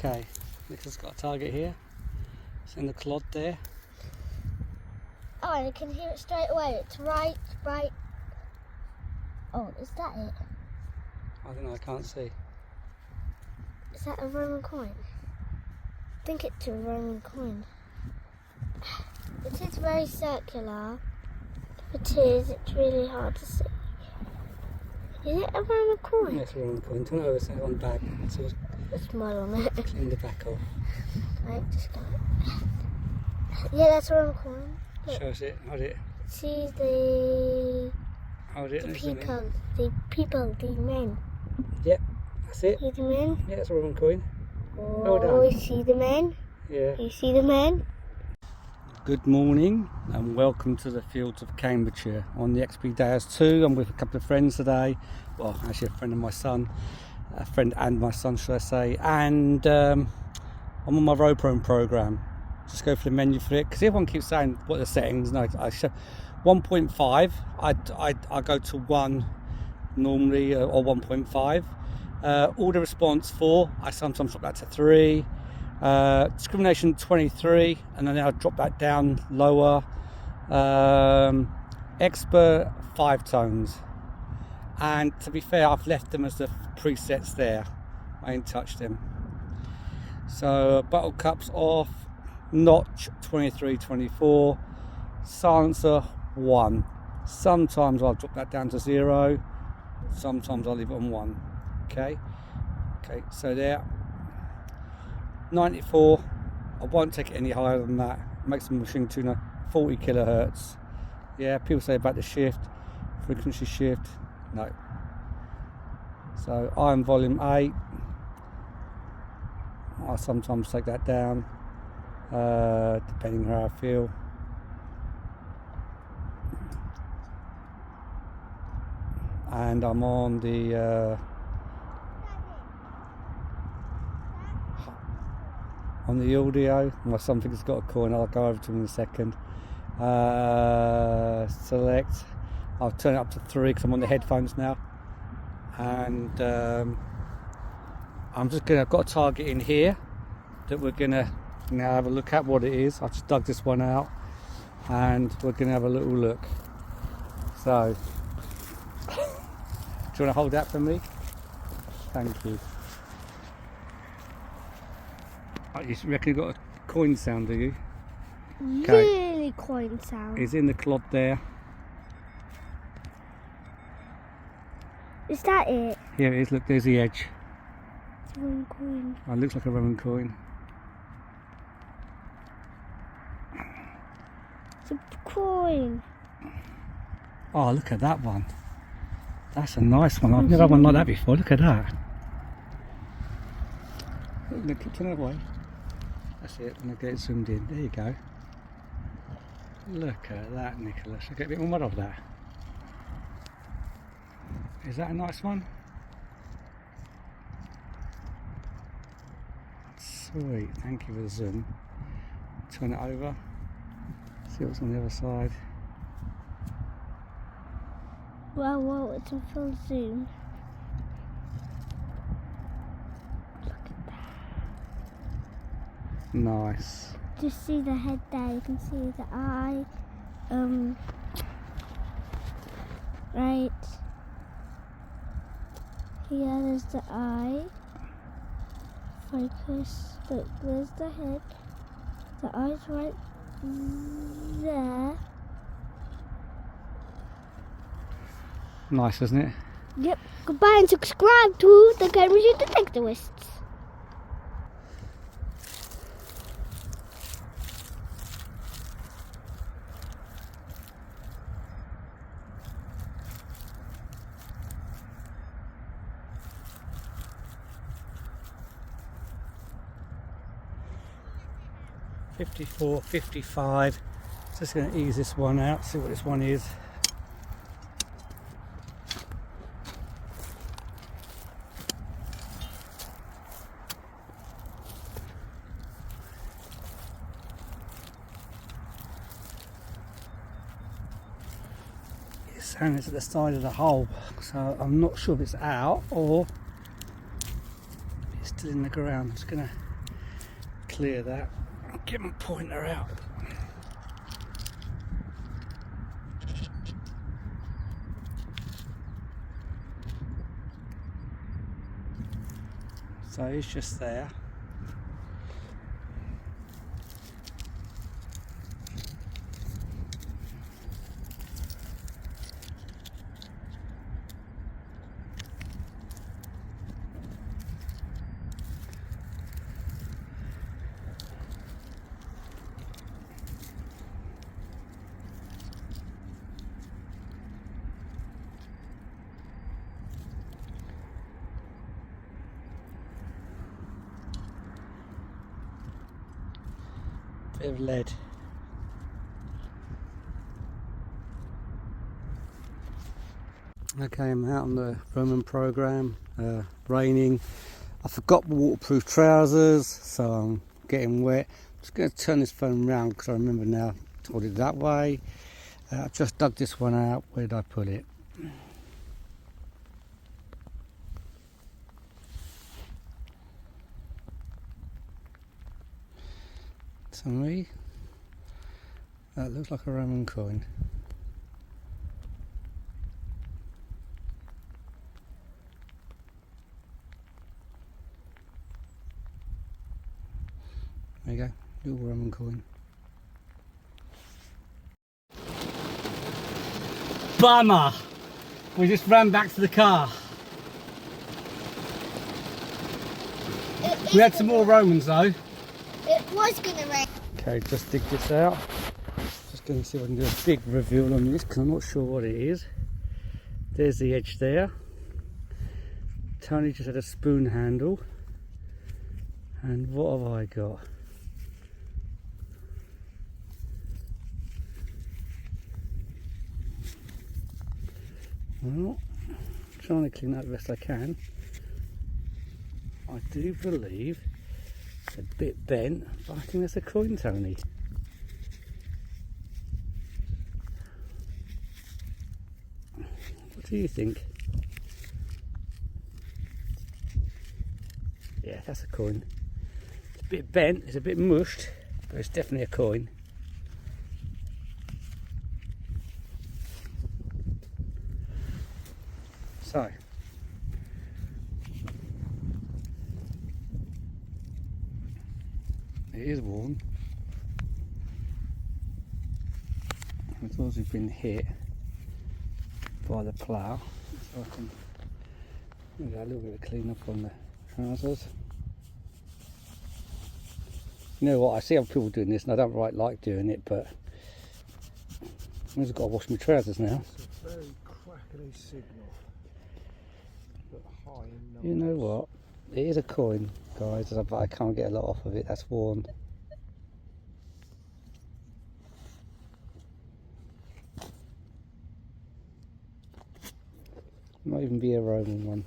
Okay, Nick's got a target here. It's in the clod there. Oh, and I can hear it straight away. It's right. Oh, is that it? I don't know, I can't see. Is that a Roman coin? I think it's a Roman coin. It is very circular. If it is, it's really hard to see. Is it a Roman coin? Yes, a Roman coin. Turn it over, set it on the back. So There's mud on it. clean the back off. Right, just go. Yeah, that's a Roman coin. Look. Show us it. Hold it. See the Hold it. people, the men. Yep, that's it. See the men? Yeah, it's a Roman coin. Oh, Well done. you see the men? Yeah. You see the men? Good morning and welcome to the fields of Cambridgeshire on the DEUS 2. I'm with a couple of friends today. Well, actually a friend and my son. A friend and my son, should I say. And I'm on my road program. Just go for the menu for it because everyone keeps saying what the settings. No, I show 1.5. I go to 1 normally or 1.5. Order response 4. I sometimes drop that to 3. Discrimination 23, and then I'll drop that down lower. Expert 5 tones, and to be fair, I've left them as the presets there. I ain't touched them. So bottle cups off, notch 23, 24, silencer 1. Sometimes I'll drop that down to 0. Sometimes I'll leave it on 1. Okay, so there. 94, I won't take it any higher than that. Makes the machine tuner 40 kilohertz. Yeah, people say about the shift, frequency shift, no. So I'm volume 8. I sometimes take that down, depending how I feel. And I'm on the audio. My son thinks it's got a coin. I'll go over to him in a second. Select. I'll turn it up to 3 because I'm on the headphones now. And I've got a target in here that we're gonna now have a look at what it is. I just dug this one out and we're gonna have a little look. So, do you want to hold that for me? Thank you. You reckon you got a coin sound, do you? Really coin sound. It's in the clod there. Is that it? Here it is, look, there's the edge. It's a Roman coin. Oh, it looks like a Roman coin. It's a coin. Oh, look at that one. That's a nice one. I've never had one like that before. Look at that. Look, turn it away. That's it, and I get it zoomed in. There you go. Look at that, Nicholas. I get a bit more of that. Is that a nice one? Sweet, thank you for the zoom. Turn it over. See what's on the other side. Well, it's in full zoom. Nice. Just see the head there, you can see the eye, right here there's the eye, focus, look, there's the head, the eye's right there. Nice, isn't it? Yep, goodbye and subscribe to the Cambridgeshire Detectorists. $54, $55. Just going to ease this one out, see what this one is. It's saying it's at the side of the hole, so I'm not sure if it's out or it's still in the ground. I'm just going to clear that. Get my pointer out. So it's just there. Bit of lead. Okay, I'm out on the Roman programme, raining. I forgot my waterproof trousers, so I'm getting wet. I'm just going to turn this phone around because I remember now I hold it that way. I just dug this one out. Where did I put it? To me, that looks like a Roman coin. There you go, little Roman coin. Bummer! We just ran back to the car. We had some more Romans though. It was gonna rain. Okay, just dig this out. Just going to see if I can do a big reveal on this because I'm not sure what it is. There's the edge there. Tony just had a spoon handle. And what have I got? Well, trying to clean that the best I can. I do believe it's a bit bent, but I think that's a coin, Tony. What do you think? Yeah, that's a coin. It's a bit bent, it's a bit mushed, but it's definitely a coin. So, it is worn. It's also been hit by the plough, so I can do a little bit of clean up on the trousers. You know what, I see other people doing this and I don't right like doing it, but I've just got to wash my trousers now. It's a very crackly signal, but high in numbers. You know what, it is a coin, guys, but I can't get a lot off of it, that's worn. Might even be a Roman one.